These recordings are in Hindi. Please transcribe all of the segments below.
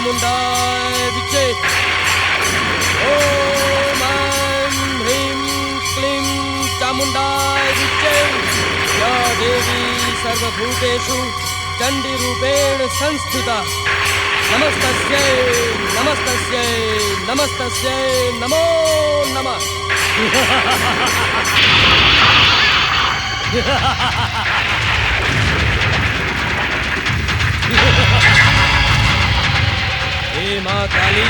चामुंडाय विचे। ओम ह्रीं क्लीं चामुंडाय विचे। या देवी सर्वभूतेषु चंडीरूपेण संस्थिता। नमस्तस्यै नमस्तस्यै नमस्तस्यै नमो नमः। हे माँ काली,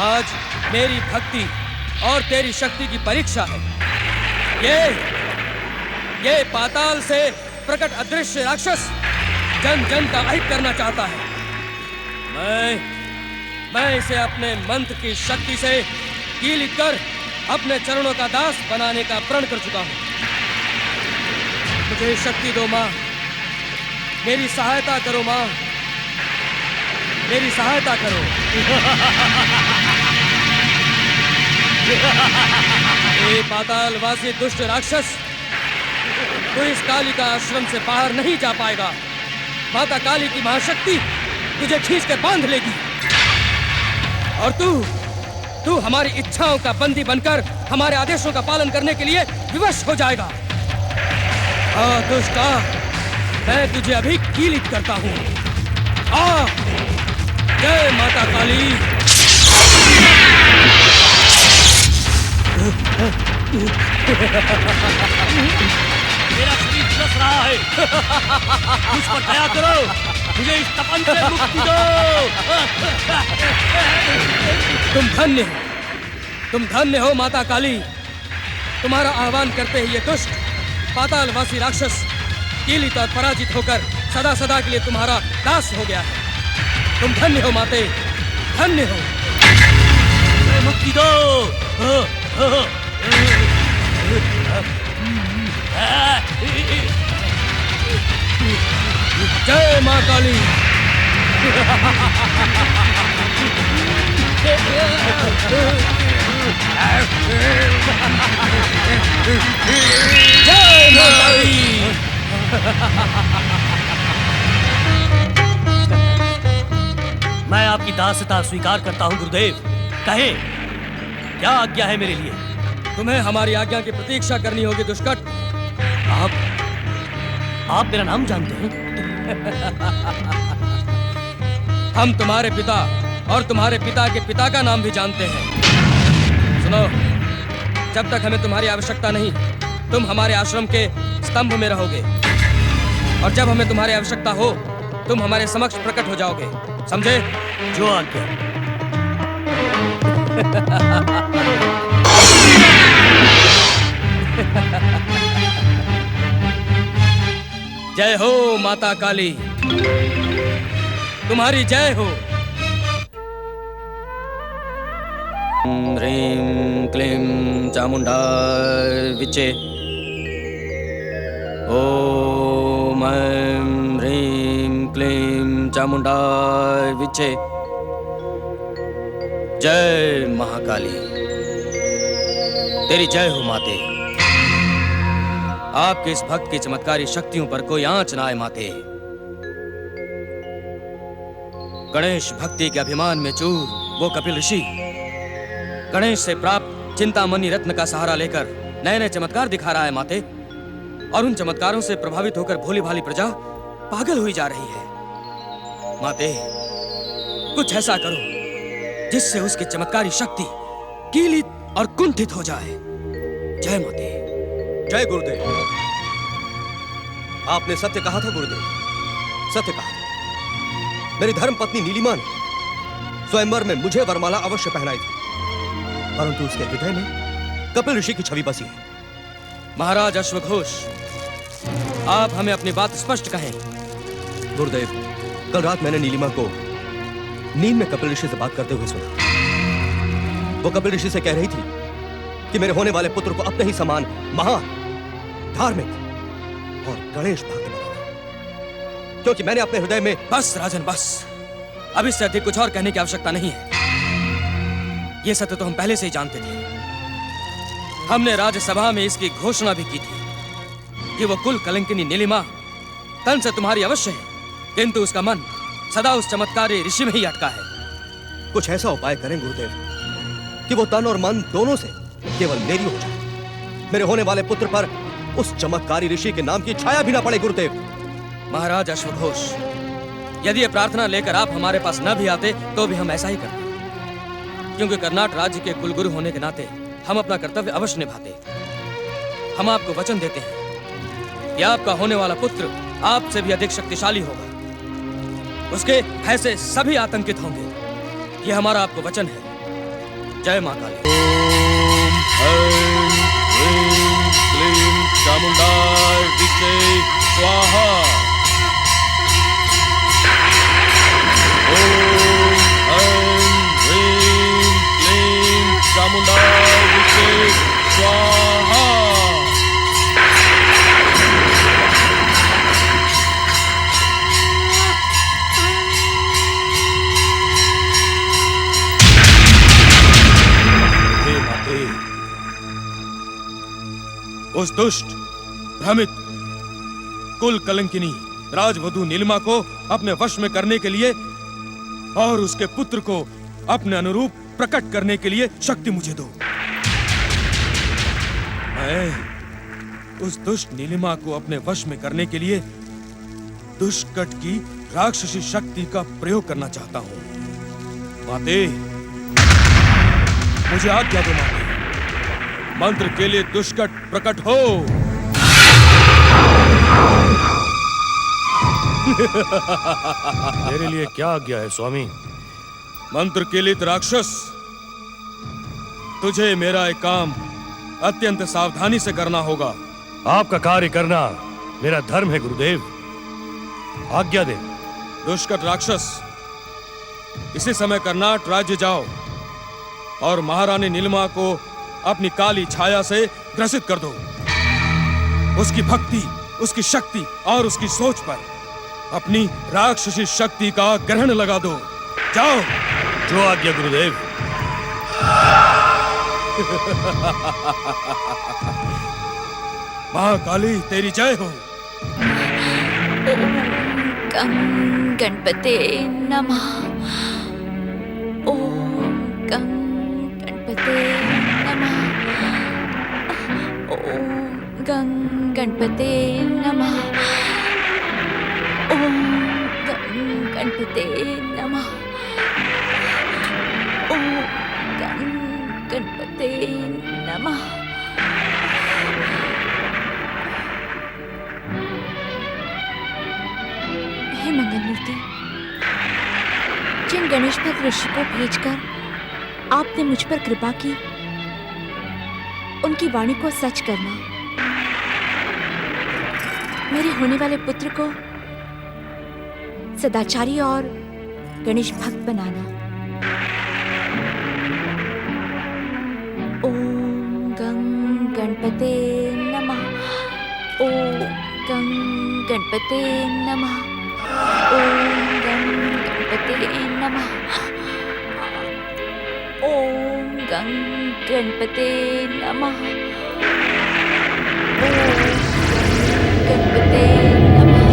आज मेरी भक्ति और तेरी शक्ति की परीक्षा है। ये पाताल से प्रकट अदृश्य राक्षस जन जन का अहित करना चाहता है। मैं इसे अपने मंत्र की शक्ति से कीलित कर अपने चरणों का दास बनाने का प्रण कर चुका हूं। मुझे शक्ति दो मां, मेरी सहायता करो मां, मेरी सहायता करो। ये पातालवासी दुष्ट राक्षस, तू इस काली का आश्रम से बाहर नहीं जा पाएगा। माता काली की महाशक्ति तुझे खींच कर बांध लेगी और तू हमारी इच्छाओं का बंदी बनकर हमारे आदेशों का पालन करने के लिए विवश हो जाएगा। दुष्ट, मैं तुझे अभी कीलित करता हूं। जय माता काली। मेरा शरीर झुलस रहा है। मुझ पर दया करो, मुझे इस तपन से मुक्ति दो। तुम धन्य हो माता काली। तुम्हारा आह्वान करते ही ये दुष्ट पातालवासी राक्षस कीलित और पराजित होकर सदा सदा के लिए तुम्हारा दास हो गया है। तुम धन्य हो माते, धन्य हो। मुक्ति दो। जय मां काली। जय मां काली। मैं आपकी दासता स्वीकार करता हूं गुरुदेव। कहें, क्या आज्ञा है मेरे लिए? तुम्हें हमारी आज्ञा की प्रतीक्षा करनी होगी दुष्कट। आप मेरा नाम जानते हैं? हम तुम्हारे पिता और तुम्हारे पिता के पिता का नाम भी जानते हैं। सुनो, जब तक हमें तुम्हारी आवश्यकता नहीं, तुम हमारे आश्रम के स्तंभ में रहोगे और जब हमें तुम्हारी आवश्यकता हो, तुम हमारे समक्ष प्रकट हो जाओगे। समझे? जो आज्ञा। जय हो माता काली, तुम्हारी जय हो। ह्रीं क्लीं चामुंडाय विचे। ओम ह्रीं क्लीं चामुंडाय विचे। जय महाकाली, तेरी जय हो माते। आपके इस भक्त की चमत्कारी शक्तियों पर कोई आंच ना आए माते। गणेश भक्ति के अभिमान में चूर वो कपिल ऋषि गणेश से प्राप्त चिंतामणि रत्न का सहारा लेकर नए नए चमत्कार दिखा रहा है माते। और उन चमत्कारों से प्रभावित होकर भोली भाली प्रजा पागल हुई जा रही है। माते, कुछ ऐसा करो जिससे उसकी चमत्कारी शक्ति कीलित और कुंठित हो जाए। जय माते। जय गुरुदेव। आपने सत्य कहा था गुरुदेव, सत्य कहा था। मेरी धर्म पत्नी नीलिमा ने स्वयंवर में मुझे वरमाला अवश्य पहनाई थी, परंतु उसके हृदय में कपिल ऋषि की छवि बसी है। महाराज अश्वघोष, आप हमें अपनी बात स्पष्ट कहें। गुरुदेव, कल रात मैंने नीलिमा को नींद में कपिल ऋषि से बात करते हुए सुना। वो कपिल ऋषि से कह रही थी कि मेरे होने वाले पुत्र को अपने ही समान महान, धार्मिक और गणेश भक्त बनाना, क्योंकि मैंने अपने हृदय में। बस राजन बस, अब इससे अधिक कुछ और कहने की आवश्यकता नहीं है। यह सत्य तो हम पहले से ही जानते थे। हमने राज्यसभा में इसकी घोषणा भी की थी कि वो कुल कलंकिनी नीलिमा तन से तुम्हारी अवश्य है, किंतु उसका मन सदा उस चमत्कारी ऋषि में ही अटका है। कुछ ऐसा उपाय करें गुरुदेव कि वो तन और मन दोनों से केवल मेरी हो जाए। मेरे होने वाले पुत्र पर उस चमत्कारी ऋषि के नाम की छाया भी ना पड़े गुरुदेव। महाराज अश्वघोष, यदि ये प्रार्थना लेकर आप हमारे पास न भी आते तो भी हम ऐसा ही करते, क्योंकि कर्नाट राज्य के कुलगुरु होने के नाते हम अपना कर्तव्य अवश्य निभाते। हम आपको वचन देते हैं कि आपका होने वाला पुत्र आपसे भी अधिक शक्तिशाली होगा। उसके भय से सभी आतंकित होंगे। ये हमारा आपको वचन है। जय मां काली। चामुंडाय विचे स्वाहा। ओम ऐं ह्रीं क्लीं चामुंडाय विचे स्वाहा। हे माते, उस दुष्ट भ्रमित कुल कलंकिनी राजवधु नीलिमा को अपने वश में करने के लिए और उसके पुत्र को अपने अनुरूप प्रकट करने के लिए शक्ति मुझे दो। मैं उस दुष्ट नीलिमा को अपने वश में करने के लिए दुष्कट की राक्षसी शक्ति का प्रयोग करना चाहता हूं। माते, मुझे आज्ञा दो माते। मंत्र के लिए दुष्कट प्रकट हो। मेरे लिए क्या आज्ञा है स्वामी? मंत्र के लिए राक्षस, तुझे मेरा एक काम अत्यंत सावधानी से करना होगा। आपका कार्य करना मेरा धर्म है गुरुदेव, आज्ञा दे। दुष्कट राक्षस, इसी समय कर्नाट राज्य जाओ और महारानी नीलिमा को अपनी काली छाया से ग्रसित कर दो। उसकी भक्ति, उसकी शक्ति और उसकी सोच पर अपनी राक्षसी शक्ति का ग्रहण लगा दो। जाओ। जो आज्ञा गुरुदेव। महाकाली तेरी जय हो। ओम गणपते नमः। ओम गणपते नमः। ओम गणपते नमः। ओम गणपते नमः। ओम गणपते नमः। हे मंगलमूर्ति, जिन गणेश भक्त ऋषि को भेजकर आपने मुझ पर कृपा की, उनकी वाणी को सच करना, मेरे होने वाले पुत्र को सदाचारी और गणेश भक्त बनाना। ओम गणपते नमः। ओम गणपते नमः। ओम गणपते नमः। ओम गणपते नमः। ओम गणपते नमः।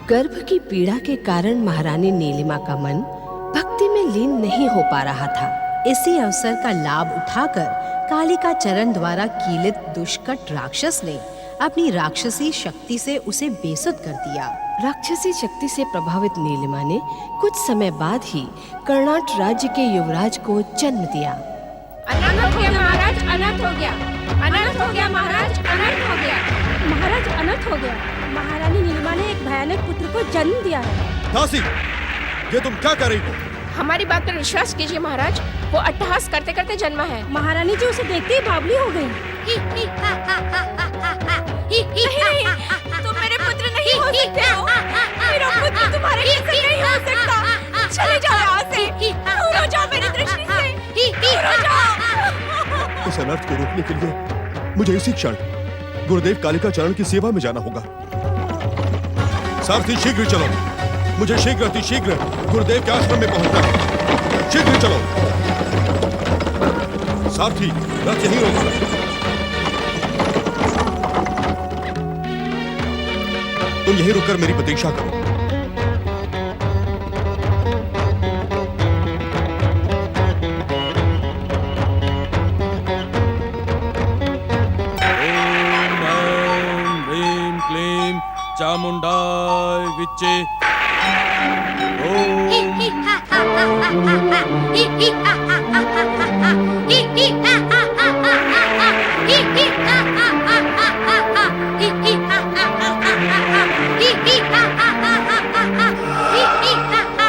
गर्भ की पीड़ा के कारण महारानी नीलिमा का मन भक्ति में लीन नहीं हो पा रहा था। इसी अवसर का लाभ उठाकर कालिका चरण द्वारा कीलित दुष्कट राक्षस ने अपनी राक्षसी शक्ति से उसे बेसुध कर दिया। राक्षसी शक्ति से प्रभावित नीलिमा ने कुछ समय बाद ही कर्नाट राज्य के युवराज को जन्म दिया। अनर्थ हो गया महाराज, अनर्थ हो गया, अनर्थ हो गया महाराज, अनर्थ हो गया महाराज, अनर्थ हो गया। महारानी नीलिमा ने एक भयानक पुत्र को जन्म दिया है। दासी, ये तुम क्या कर रही हो? हमारी बात पर विश्वास कीजिए महाराज, वो अट्टहास करते करते जन्मा है। महारानी जी उसे देखते ही बावली हो गई। नहीं, तुम मेरे पुत्र नहीं हो सकते हो। मेरा पुत्र तुम्हारे जैसे नहीं हो सकता। चले जाओ यहाँ से, दूर हो जाओ मेरी दृष्टि से, दूर हो जाओ। इस अनर्थ को रोकने के लिए मुझे इसी क्षण गुरुदेव कालिका चरण की सेवा में जाना होगा। सारथी शीघ्र चलो, मुझे शीघ्र अतिशीघ्र गुरुदेव के आश्रम में पहुंचना है। शीघ्र चलो सारथी, रथ यहीं रोको। तुम यहीं रुककर मेरी प्रतीक्षा करो। चामुंडाय विच्चे।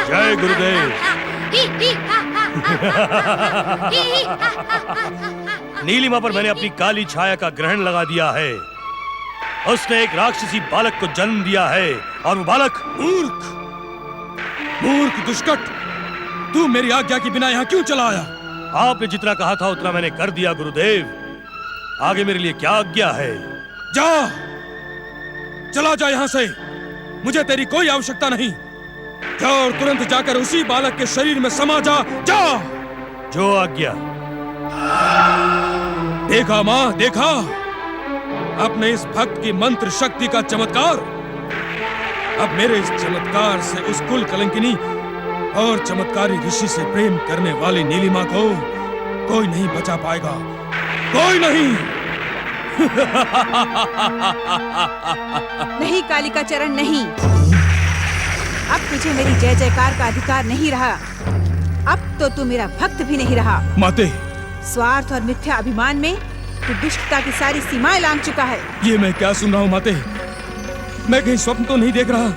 जय गुरुदेव। नीलिमा पर मैंने अपनी काली छाया का ग्रहण लगा दिया है। उसने एक राक्षसी बालक को जन्म दिया है और वो बालक मूर्ख, मूर्ख दुष्कट, तू मेरी आज्ञा के बिना यहाँ क्यों चला आया? आपने जितना कहा था उतना मैंने कर दिया गुरुदेव। आगे मेरे लिए क्या आज्ञा है? जा, चला जा यहाँ से, मुझे तेरी कोई आवश्यकता नहीं। जा और तुरंत जाकर उसी बालक के शरीर में समा जा। जा। जो आज्ञा। देखा माँ, देखा अपने इस भक्त की मंत्र शक्ति का चमत्कार। अब मेरे इस चमत्कार से उस कुल कलंकिनी और चमत्कारी ऋषि से प्रेम करने वाली नीलिमा को कोई नहीं बचा पाएगा, कोई नहीं। नहीं कालिका चरण, नहीं। अब तुझे मेरी जय जयकार का अधिकार नहीं रहा। अब तो तू मेरा भक्त भी नहीं रहा। माते, स्वार्थ और मिथ्या अभिमान में तू दुष्टता की सारी सीमाएं लांघ चुका है। ये मैं क्या सुन रहा हूँ माते? मैं कहीं स्वप्न तो नहीं देख रहा?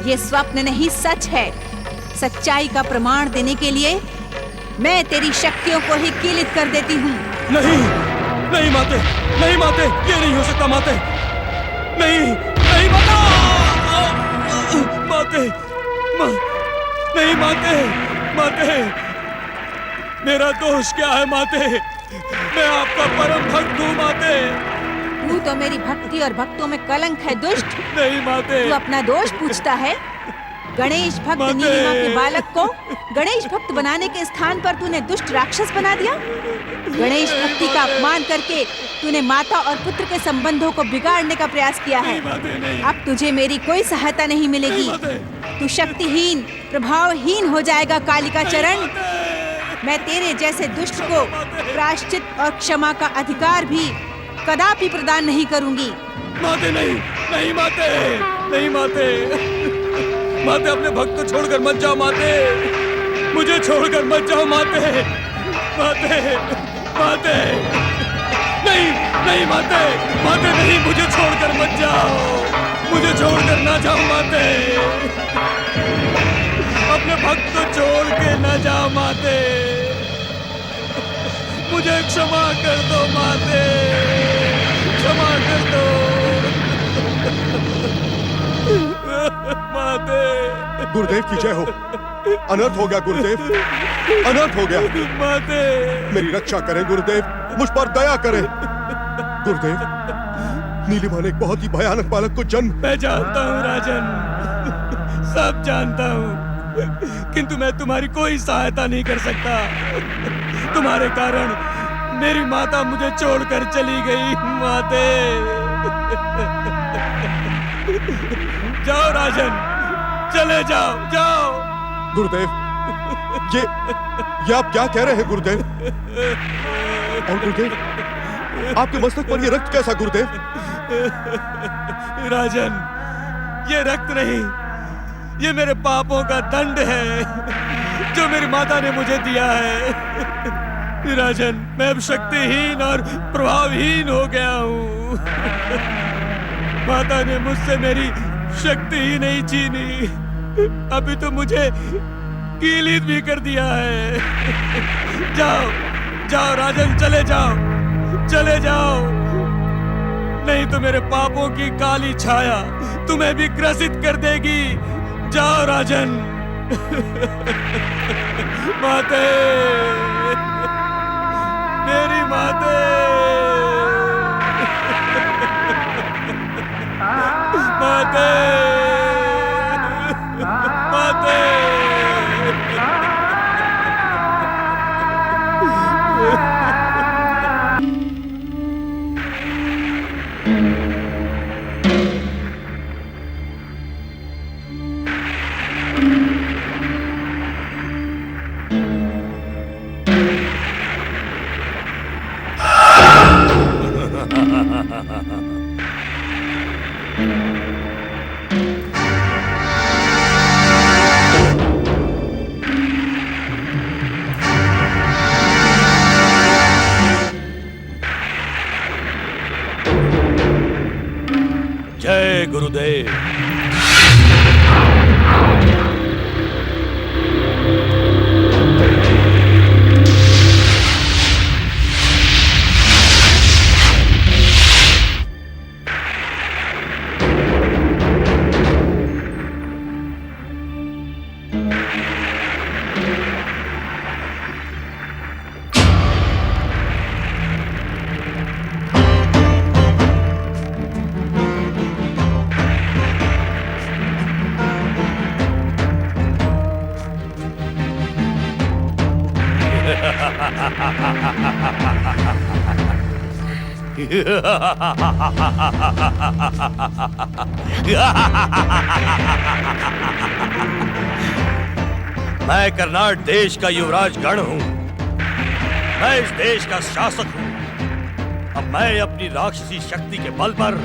ये स्वप्न नहीं, सच है। सच्चाई का प्रमाण देने के लिए मैं तेरी शक्तियों को ही कीलित कर देती हूँ। नहीं, नहीं माते, नहीं माते, ये नहीं हो सकता माते। नहीं, नहीं माता, माते, नहीं माते, माते, मेरा दोष क्या है माते? मैं आपका परम भक्त हूँ माते। तू तो मेरी भक्ति और भक्तों में कलंक है, दुष्ट। नहीं माते। तू अपना दोष पूछता है। गणेश भक्त नीलिमा के बालक को गणेश भक्त बनाने के स्थान पर तूने दुष्ट राक्षस बना दिया। गणेश भक्ति का अपमान करके तूने माता और पुत्र के संबंधों को बिगाड़ने का प्रयास किया है। अब तुझे मेरी कोई सहायता नहीं मिलेगी। तू शक्तिहीन, प्रभावहीन हो जाएगा कालिका चरण। मैं तेरे जैसे दुष्ट को प्रायश्चित और क्षमा का अधिकार भी कदापि प्रदान नहीं करूंगी। माते, नहीं, नहीं माते, नहीं माते, माते, अपने भक्त को छोड़कर मत जाओ माते, मुझे छोड़कर मत जाओ माते, माते, माते, नहीं, नहीं माते, माते, नहीं, मुझे छोड़कर मत जाओ, मुझे छोड़कर ना जाओ माते, अपने भक्त को छोड़ के ना जाओ माते, मुझे क्षमा कर दो माते, क्षमा कर दो माते। गुरुदेव की जय हो। अनर्थ हो गया गुरुदेव, अनर्थ हो गया। माते, मेरी रक्षा करें गुरुदेव, मुझ पर दया करें गुरुदेव। नीलिमा ने एक बहुत ही भयानक बालक को जन्म। मैं जानता हूँ राजन, सब जानता हूँ, किंतु मैं तुम्हारी कोई सहायता नहीं कर सकता। तुम्हारे कारण मेरी माता मुझे छोड़कर चली गई। माते, जाओ राजन, चले जाओ, जाओ। गुरुदेव, ये आप क्या कह रहे हैं गुरुदेव? और गुरुदेव, आपके मस्तक पर ये रक्त कैसा गुरुदेव? राजन, ये रक्त नहीं, ये मेरे पापों का दंड है जो मेरी माता ने मुझे दिया है। राजन, मैं अब शक्तिहीन और प्रभावहीन हो गया हूँ। माता ने मुझसे मेरी शक्ति ही नहीं छीनी, अभी तो मुझे कीलित भी कर दिया है। जाओ जाओ राजन, चले जाओ, चले जाओ, नहीं तो मेरे पापों की काली छाया तुम्हें भी ग्रसित कर देगी। जाओ राजन। माते, मेरी माते, माते, माते। जय गुरुदेव। मैं कर्नाट देश का युवराज गण हूं। मैं इस देश का शासक हूं। अब मैं अपनी राक्षसी शक्ति के बल पर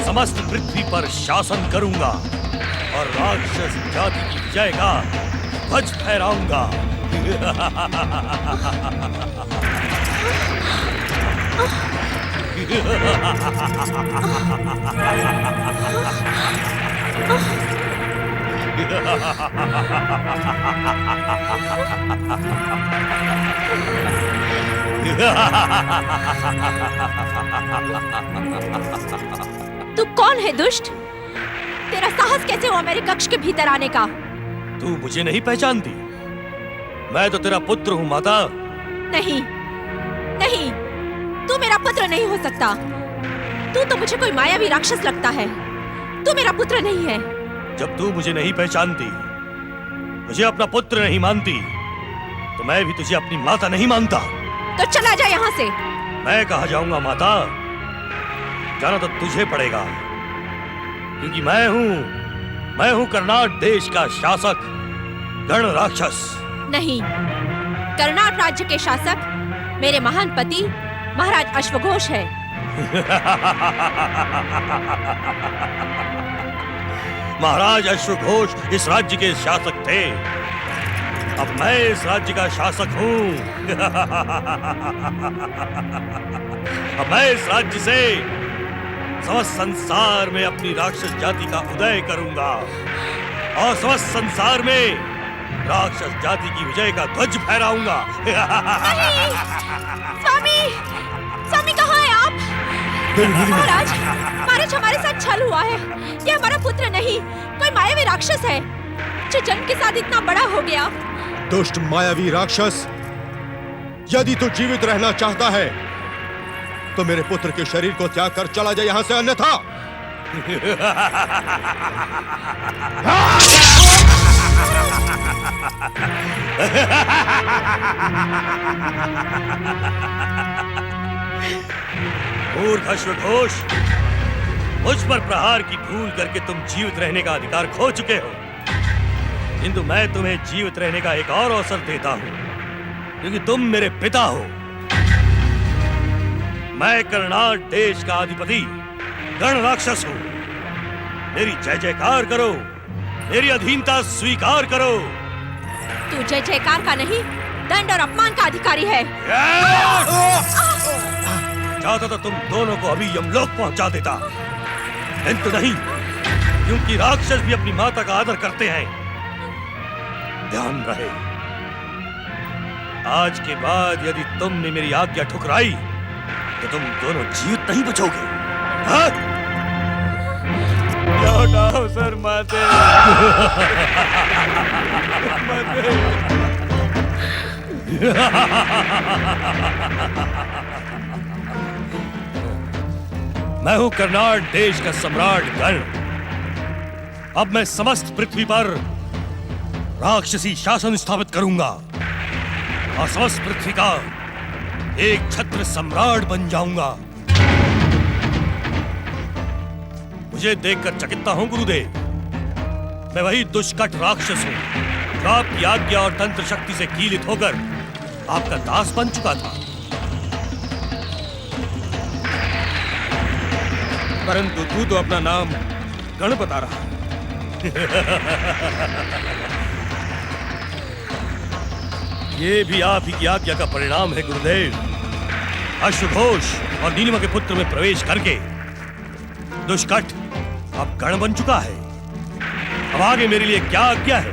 समस्त पृथ्वी पर शासन करूंगा और राक्षस जाति की विजय का ध्वज फहराऊंगा। तू कौन है दुष्ट? तेरा साहस कैसे हुआ मेरे कक्ष के भीतर आने का? तू मुझे नहीं पहचानती? मैं तो तेरा पुत्र हूँ माता। नहीं नहीं, तू मेरा पुत्र नहीं हो सकता। तू तो मुझे कोई मायावी राक्षस लगता है। तू मेरा पुत्र नहीं है। जब तू मुझे नहीं पहचानती, मुझे अपना पुत्र नहीं मानती, तो मैं भी तुझे अपनी माता नहीं मानता। तो चला जा यहाँ से। मैं कहाँ जाऊंगा माता? जाना तो तुझे पड़ेगा, क्योंकि मैं हूँ कर्नाट देश का शासक गण राक्षस। नहीं, कर्नाट राज्य के शासक मेरे महान पति महाराज अश्वघोष है। महाराज अश्वघोष इस राज्य के शासक थे। अब मैं इस राज्य का शासक हूँ। अब मैं इस राज्य से समस्त संसार में अपनी राक्षस जाति का उदय करूंगा और समस्त संसार में राक्षस जाति की विजय का ध्वज फहराऊंगा। स्वामी, स्वामी कहाँ हैं आप? महाराज, महाराज हमारे साथ छल हुआ है। ये हमारा पुत्र नहीं, कोई मायावी राक्षस है जो जन्म के साथ इतना बड़ा हो गया। दुष्ट मायावी राक्षस, यदि तू जीवित रहना चाहता है तो मेरे पुत्र के शरीर को त्याग कर चला जा यहाँ से, अन्यथा मूर्ख अश्वघोष, मुझ पर प्रहार की भूल करके तुम जीवित रहने का अधिकार खो चुके हो, किंतु मैं तुम्हें जीवित रहने का एक और अवसर देता हूं, क्योंकि तुम मेरे पिता हो। मैं कर्नाट देश का अधिपति गण राक्षस हूं। मेरी जय जयकार करो, मेरी अधीनता स्वीकार करो। तू जय जयकार का नहीं, दंड और अपमान का अधिकारी है। चाहता तो तुम दोनों को अभी यमलोक पहुंचा देता, किंतु नहीं, क्योंकि राक्षस भी अपनी माता का आदर करते हैं। ध्यान रहे, आज के बाद यदि तुमने मेरी आज्ञा ठुकराई तो तुम दोनों जीवित नहीं बचोगे। हाँ? लौटाओ सर माते। मैं हूं कर्नाट देश का सम्राट गण। अब मैं समस्त पृथ्वी पर राक्षसी शासन स्थापित करूंगा और समस्त पृथ्वी का एक छत्र सम्राट बन जाऊंगा। मुझे देखकर चकित्ता हूं गुरुदेव, मैं वही दुष्कट राक्षस हूं जो आपकी आज्ञा और तंत्र शक्ति से कीलित होकर आपका दास बन चुका था। परंतु तू तो अपना नाम गण बता रहा है। ये भी आप ही की आज्ञा का परिणाम है गुरुदेव। अश्वघोष और नीलिमा के पुत्र में प्रवेश करके दुष्कट अब गण बन चुका है। अब आगे मेरे लिए क्या आज्ञा है?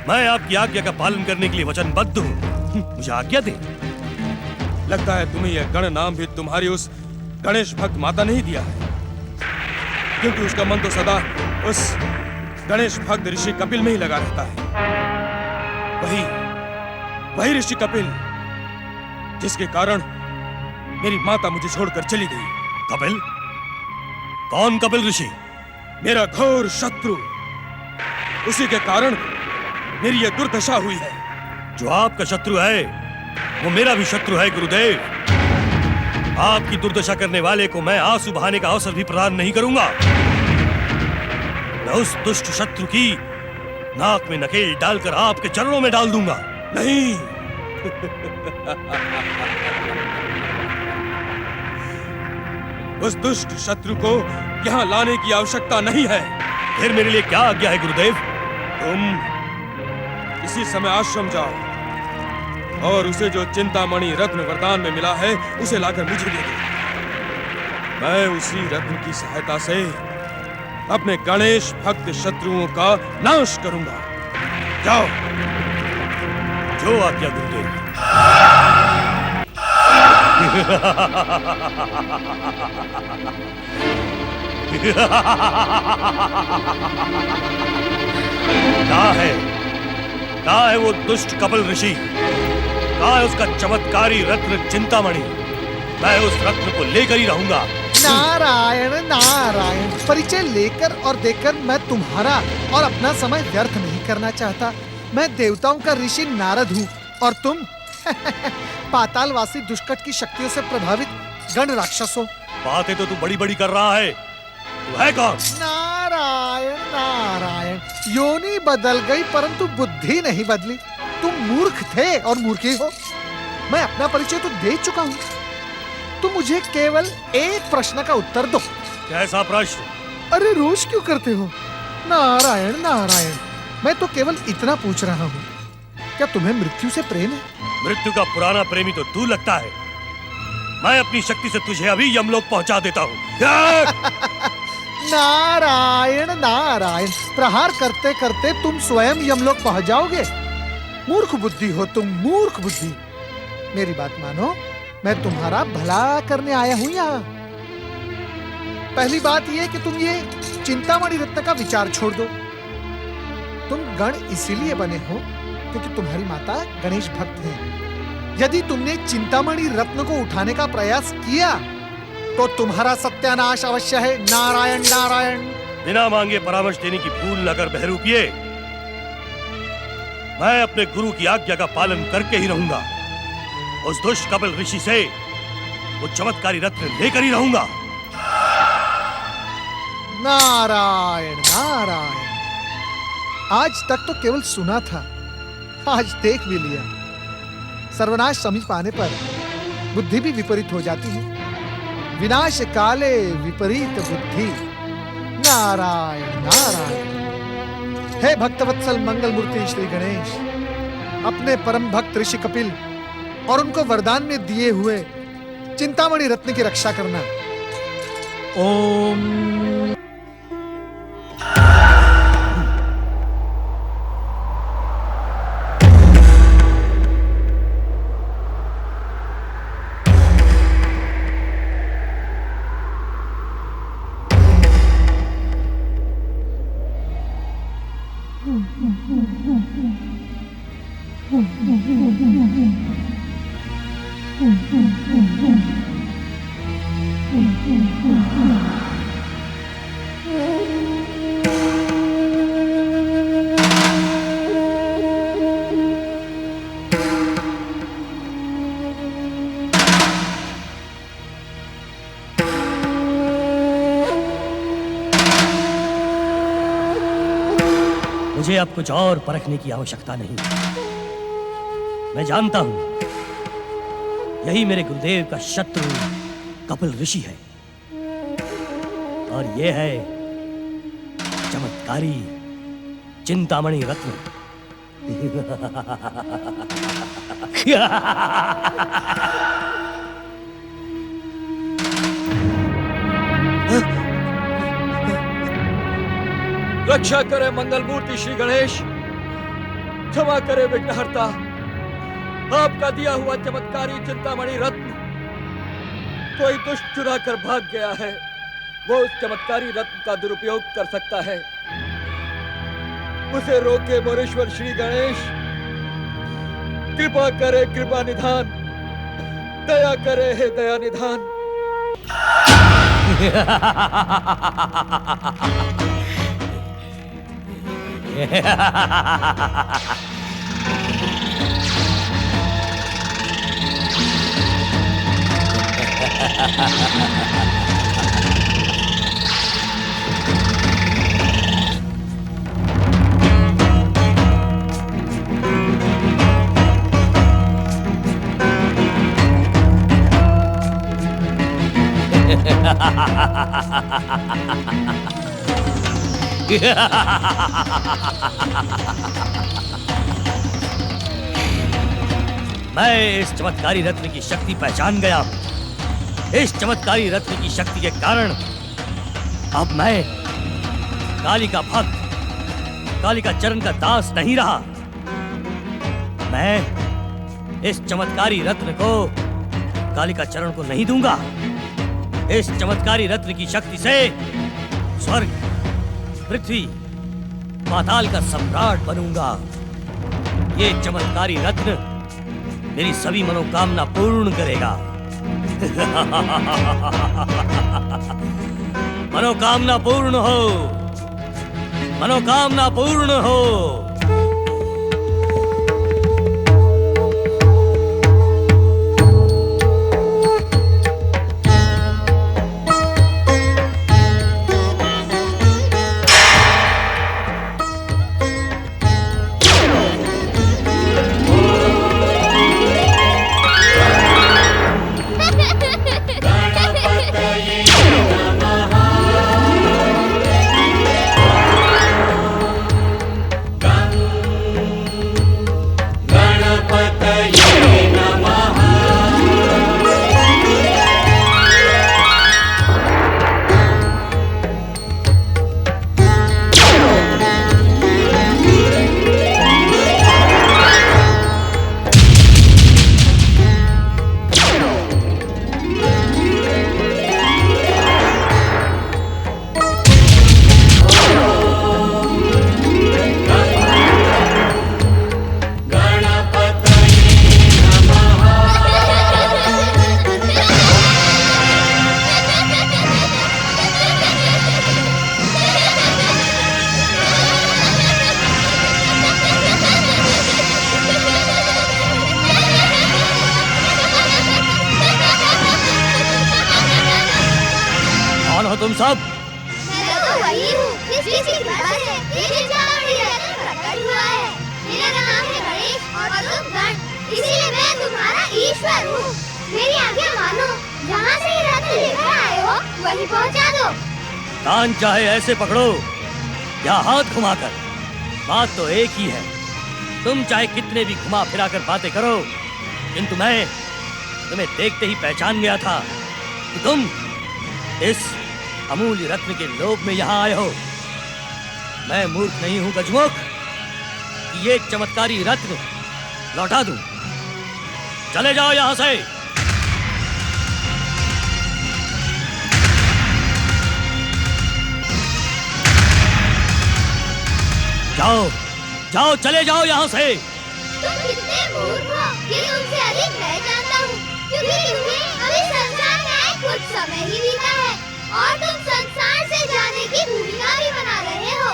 मैं आपकी आज्ञा का पालन करने के लिए वचनबद्ध हूं। मुझे आज्ञा दें। लगता है तुम्हें यह गण नाम भी तुम्हारी उस गणेश भक्त माता ने ही दिया है, क्योंकि उसका मन तो सदा उस गणेश भक्त ऋषि कपिल में ही लगा रहता है। वही ऋषि कपिल जिसके कारण मेरी माता मुझे छोड़कर चली गई। कपिल? कौन कपिल ऋषि? मेरा घोर शत्रु। उसी के कारण मेरी यह दुर्दशा हुई है। जो आपका शत्रु है वो मेरा भी शत्रु है गुरुदेव। आपकी दुर्दशा करने वाले को मैं आंसू बहाने का अवसर भी प्रदान नहीं करूंगा। मैं उस दुष्ट शत्रु की नाक में नकेल डालकर आपके चरणों में डाल दूंगा। नहीं। उस दुष्ट शत्रु को यहाँ लाने की आवश्यकता नहीं है। फिर मेरे लिए क्या आज्ञा है गुरुदेव? तुम इसी समय आश्रम जाओ और उसे जो चिंतामणि रत्न वरदान में मिला है उसे लाकर मुझे दे दो। मैं उसी रत्न की सहायता से अपने गणेश भक्त शत्रुओं का नाश करूंगा। जाओ। जो आज्ञा गुरुदेव। कहाँ है वो दुष्ट कपिल ऋषि? कहाँ है उसका चमत्कारी रत्न चिंतामणि? मैं उस रत्न को लेकर ही रहूंगा। नारायण नारायण, परिचय लेकर और देखकर मैं तुम्हारा और अपना समय व्यर्थ नहीं करना चाहता। मैं देवताओं का ऋषि नारद हूँ और तुम पातालवासी दुष्कट की शक्तियों से प्रभावित गण राक्षस हो। बातें तो तू बड़ी बड़ी कर रहा है। तू है कौन? नारायण नारायण, योनि बदल गई परंतु बुद्धि नहीं बदली। तुम मूर्ख थे और मूर्ख ही हो। मैं अपना परिचय तो दे चुका हूँ। तुम मुझे केवल एक प्रश्न का उत्तर दो। कैसा प्रश्न? अरे रोज क्यों करते हो? नारायण नारायण, मैं तो केवल इतना पूछ रहा हूँ, क्या तुम्हें मृत्यु से प्रेम है? मृत्यु का पुराना प्रेमी तो तू लगता है। मैं अपनी शक्ति से तुझे अभी यमलोक पहुंचा देता हूँ। नारायण नारायण, प्रहार करते करते तुम स्वयं यमलोक पहुंच जाओगे। मूर्ख बुद्धि हो तुम, मूर्ख बुद्धि। मेरी बात मानो, मैं तुम्हारा भला करने आया हूं यहाँ। पहली बात यह कि तुम ये चिंतामणि रत्न का विचार छोड़ दो। तुम गण इसीलिए बने हो क्योंकि तुम्हारी माता गणेश भक्त है। यदि तुमने चिंतामणि रत्न को उठाने का प्रयास किया तो तुम्हारा सत्यानाश अवश्य है। नारायण नारायण। बिना मांगे परामर्श देने की भूल न कर बहरूपिये। मैं अपने गुरु की आज्ञा का पालन करके ही रहूंगा। उस दुष्ट कपिल ऋषि से वो चमत्कारी रत्न लेकर ही रहूंगा। नारायण नारायण, आज तक तो केवल सुना था, आज देख भी लिया। सर्वनाश समीप आने पर बुद्धि भी विपरीत हो जाती है। विनाश काले विपरीत बुद्धि। नारायण नारायण। हे भक्तवत्सल मंगल मूर्ति श्री गणेश, अपने परम भक्त ऋषि कपिल और उनको वरदान में दिए हुए चिंतामणि रत्न की रक्षा करना। ओम। मुझे अब कुछ और परखने की आवश्यकता नहीं। मैं जानता हूं यही मेरे गुरुदेव का शत्रु कपिल ऋषि है, और ये है चमत्कारी चिंतामणि रत्न। रक्षा करे मंगल मूर्ति श्री गणेश, क्षमा करे विघ्नहर्ता। आपका दिया हुआ चमत्कारी चिंतामणि रत्न कोई दुष्ट चुरा कर भाग गया है। वो उस चमत्कारी रत्न का दुरुपयोग कर सकता है। उसे रोके मोरेश्वर श्री गणेश। कृपा करे कृपा निधान, दया करे हे दया निधान। मैं इस चमत्कारी रत्न की शक्ति पहचान गया हूं। इस चमत्कारी रत्न की शक्ति के कारण अब मैं काली का भक्त, काली का चरण का दास नहीं रहा। मैं इस चमत्कारी रत्न को काली का चरण को नहीं दूंगा। इस चमत्कारी रत्न की शक्ति से स्वर्ग, पृथ्वी, पाताल का सम्राट बनूंगा। ये चमत्कारी रत्न मेरी सभी मनोकामना पूर्ण करेगा। मनोकामना पूर्ण हो, मनोकामना पूर्ण हो। तुम सब? मैं तो वही हूँ जिसकी कृपा से ये चिंतामणि रत्न प्रकट हुआ है। मेरा नाम है गणेश और तुम गण, इसीलिए मैं तुम्हारा ईश्वर हूँ। मेरी आज्ञा मानो, जहाँ से ये रत्न लेकर आए हो वहीं पहुँचा दो। कान चाहे ऐसे पकड़ो या हाथ घुमाकर, बात तो एक ही है। तुम चाहे कितने भी घुमा फिरा कर बातें करो, किंतु मैं तुम्हें देखते ही पहचान गया था कि तुम इस अमूल्य रत्न के लोभ में यहाँ आए हो। मैं मूर्ख नहीं हूं गजमुख कि ये चमत्कारी रत्न लौटा दूं। चले जाओ यहाँ से। जाओ जाओ, चले जाओ यहाँ से। तुम कितने मूर्ख हो ये तुमसे अधिक मैं जानता हूँ, क्योंकि तुम्हें अभी संसार में आए कुछ समय ही बीता है और तुम संसार से जाने की भूमिका भी बना रहे हो।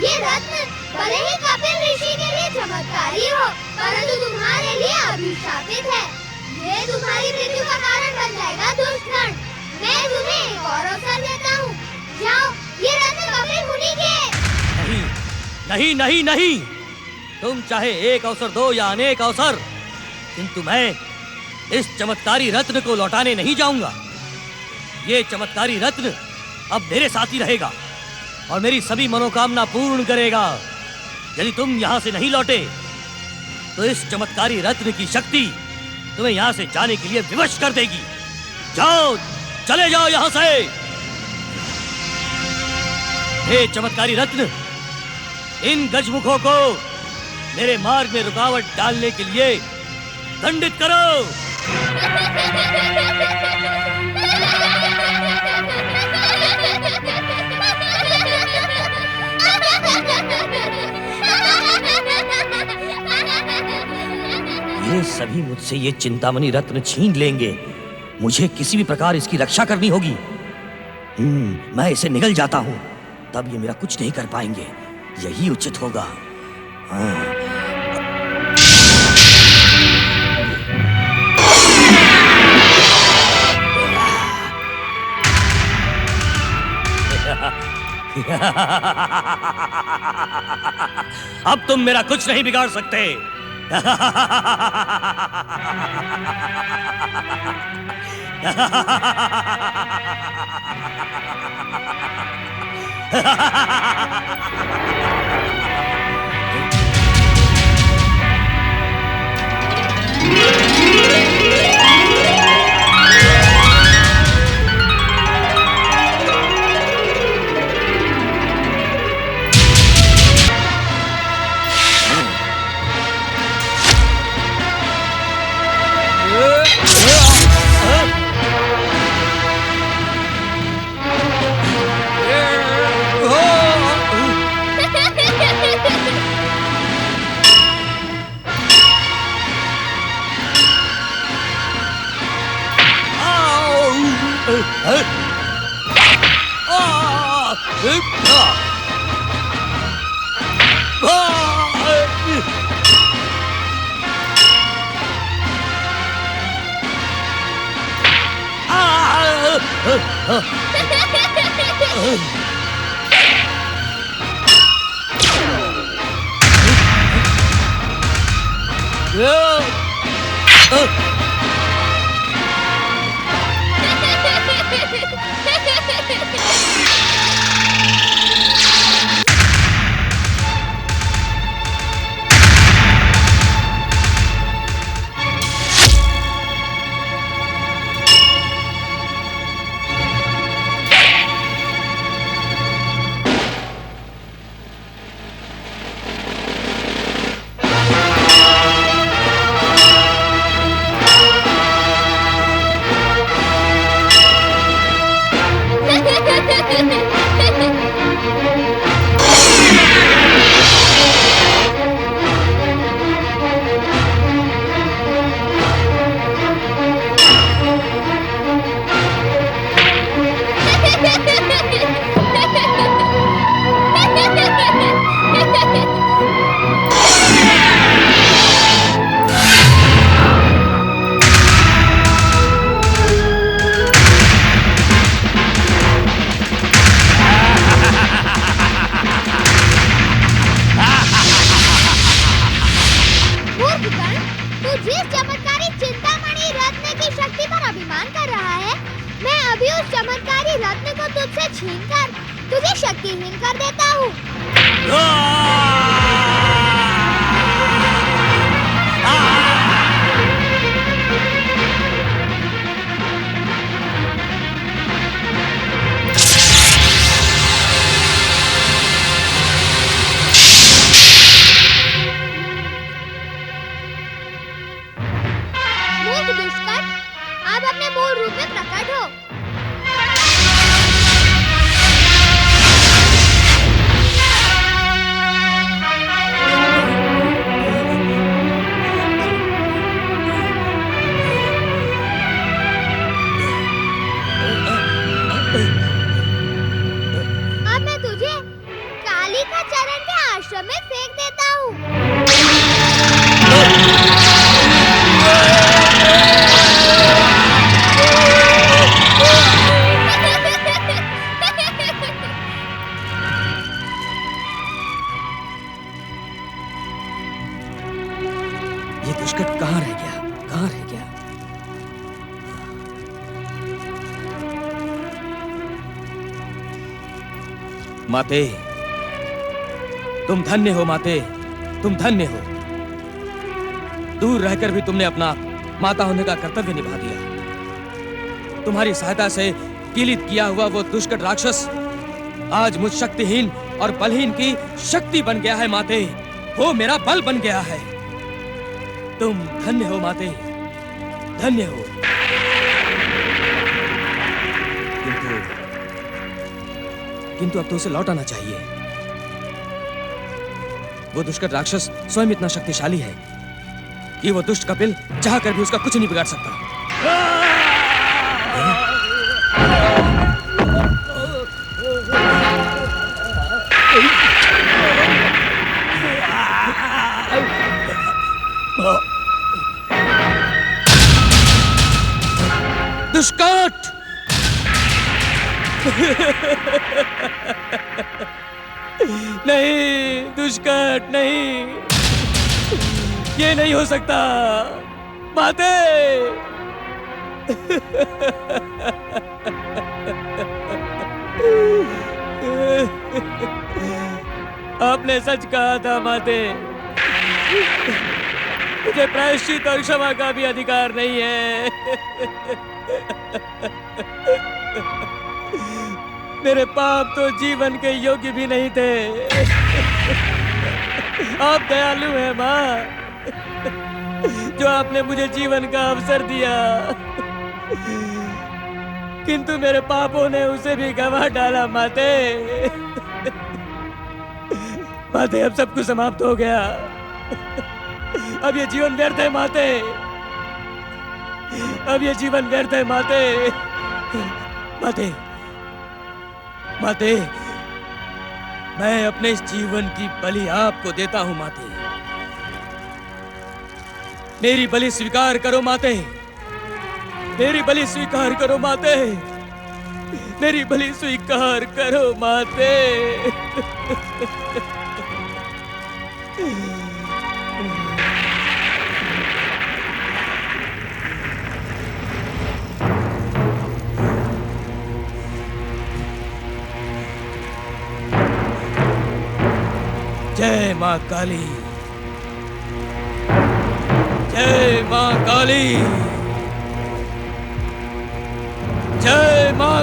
ये रत्न भले ही कपिल ऋषि के लिए चमत्कारी हो, परंतु तुम्हारे लिए अभिशापित है। ये तुम्हारी मृत्यु का कारण बन जाएगा दुष्टगण। मैं तुम्हें एक और अवसर देता हूँ, जाओ ये रत्न कपिल मुनि के। नहीं नहीं नहीं नहीं, तुम चाहे एक अवसर दो या अनेक अवसर, किंतु मैं इस चमत्कारी रत्न को लौटाने नहीं जाऊंगा। ये चमत्कारी रत्न अब मेरे साथ ही रहेगा और मेरी सभी मनोकामना पूर्ण करेगा। यदि तुम यहाँ से नहीं लौटे तो इस चमत्कारी रत्न की शक्ति तुम्हें यहाँ से जाने के लिए विवश कर देगी। जाओ, चले जाओ यहाँ से। हे चमत्कारी रत्न, इन गजमुखों को मेरे मार्ग में रुकावट डालने के लिए दंडित करो। ये सभी मुझसे ये चिंतामणि रत्न छीन लेंगे। मुझे किसी भी प्रकार इसकी रक्षा करनी होगी। मैं इसे निगल जाता हूं, तब ये मेरा कुछ नहीं कर पाएंगे। यही उचित होगा। अब तुम मेरा कुछ नहीं बिगाड़ सकते। माते, तुम धन्य हो माते, तुम धन्य हो। दूर रहकर भी तुमने अपना माता होने का कर्तव्य निभा दिया। तुम्हारी सहायता से पीड़ित किया हुआ वो दुष्ट राक्षस आज मुझ शक्तिहीन और बलहीन की शक्ति बन गया है माते। वो मेरा बल बन गया है। तुम धन्य हो माते, धन्य हो। किंतु अब तो उसे लौट आना चाहिए। वो दुष्ट राक्षस स्वयं इतना शक्तिशाली है कि वो दुष्ट कपिल चाहकर भी उसका कुछ नहीं बिगाड़ सकता। दुष्कट! नहीं दुष्कट, नहीं, ये नहीं हो सकता माते। आपने सच कहा था माते। मुझे प्रायश्चित और क्षमा का भी अधिकार नहीं है। मेरे पाप तो जीवन के योग्य भी नहीं थे। आप दयालु हैं माँ, जो आपने मुझे जीवन का अवसर दिया, किंतु मेरे पापों ने उसे भी गंवा डाला माते। माते, अब सब कुछ समाप्त हो गया। अब ये जीवन व्यर्थ है माते, अब ये जीवन व्यर्थ है माते। माते, माते, मैं अपने इस जीवन की बलि आपको देता हूं माते। मेरी बलि स्वीकार करो माते, मेरी बलि स्वीकार करो माते, मेरी बलि स्वीकार करो माते। जय मां काली, जय मां काली, जय मां